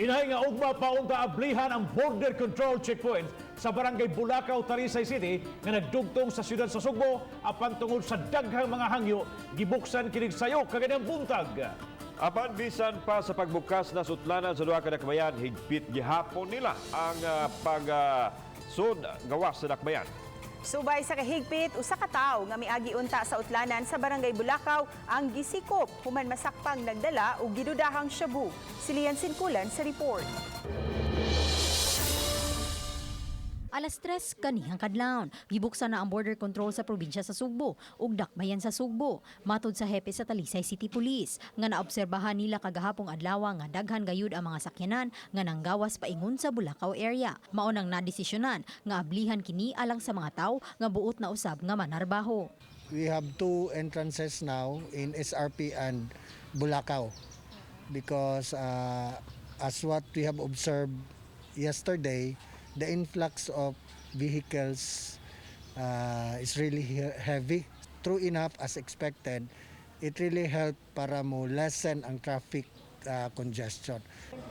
Inahay nga ugma paong kaablihan ang border control checkpoint sa barangay Bulacau, Talisay City nga nagdugtong sa siyudad sa Sugbo apan tungod sa daghang mga hangyo gibuksan kining sayo kaganang buntag. Apan bisan pa sa pagbukas na sutlanan sa duha ka dakbayan, higpit gihapon nila ang pagsud gawas sa dakbayan. Subay sa kahigpit, usa ka tawo nga miagi unta sa utlanan sa barangay Bulacau ang gisikop human masakpang nagdala og gidudahang shabu. Si Lian Sinkulan sa report. Alas 3 kanihang kadlawon, gibuksan na ang border control sa probinsya sa Sugbo ug dakbayan sa Sugbo. Matud sa hepe sa Talisay City Police nga naobserbahan nila kagahapong adlaw nga daghan gayud ang mga sakyanan nga nanggawas paingon sa Bulacau area. Mao nang nadesisyonan nga ablihan kini alang sa mga tawo nga buot na usab nga manarbaho. We have two entrances now in SRP and Bulacau because as what we have observed yesterday, the influx of vehicles is really heavy. True enough, as expected, it really helped para mo lessen ang traffic congestion.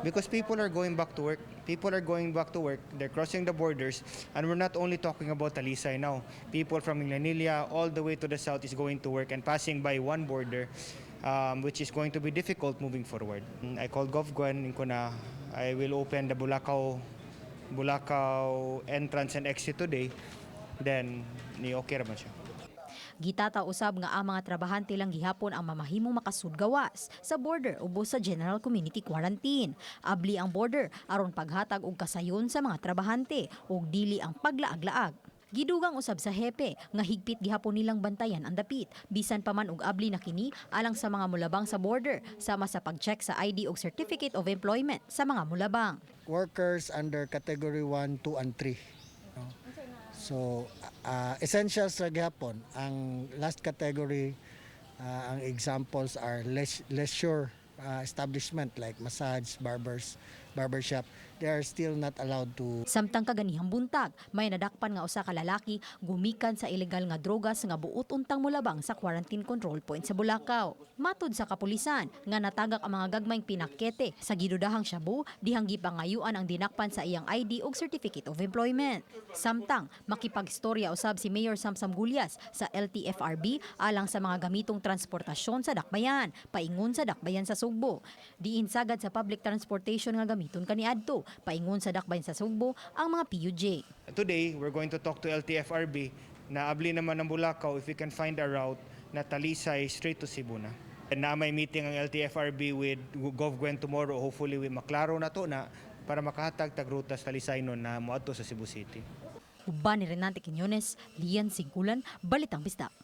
Because people are going back to work. People are going back to work. They're crossing the borders. And we're not only talking about Talisay now. People from Inglanilla all the way to the south is going to work and passing by one border, which is going to be difficult moving forward. I called GovGuan ko na I will open the Bulacau entrance and exit today, then ni okay raman siya. Gitata usab nga ang mga trabahante lang gihapon ang mamahimong makasud gawas sa border ubos sa General Community Quarantine. Abli ang border aron paghatag og kasayon sa mga trabahante ug dili ang paglaag-laag. Gidugang usab sa hepe nga higpit gihapon nilang bantayan ang dapit bisan pa man og abli na kini alang sa mga mulabang sa border sama sa pag-check sa ID ug Certificate of Employment sa mga mulabang. Workers under category 1, 2, and 3. No? So, essentials ra gihapon. Ang last category, ang examples are leisure establishment like massage, barbershop. They are still not allowed to. Samtang kaganihang buntag, may nadakpan nga usa ka lalaki gumikan sa ilegal nga drogas nga buot untang mulabang sa quarantine control point sa Bulacau. Matud sa kapulisan nga natagak ang mga gagmayng pinakete sa gidudahang shabu dihang gipangayuan ang dinakpan sa iyang ID ug Certificate of Employment. Samtang makipagstorya usab si Mayor Samsam Gulyas sa LTFRB alang sa mga gamitong transportasyon sa dakbayan, paingon sa dakbayan sa Sugbo. Diin sagad sa public transportation nga gamiton kaniadto, paingon sa dakbayan sa Sugbo ang mga PUJ. Today, we're going to talk to LTFRB na abli naman ng Bulacau if we can find a route na Talisay straight to Cebu na. Na may meeting ang LTFRB with GovGuan tomorrow, hopefully we maklaro na to na para makahatag tag rutas Talisay nun na moadto sa Cebu City. Uban ni Renante Quiñones, Lian Sinkulan, Balitang Bisdak.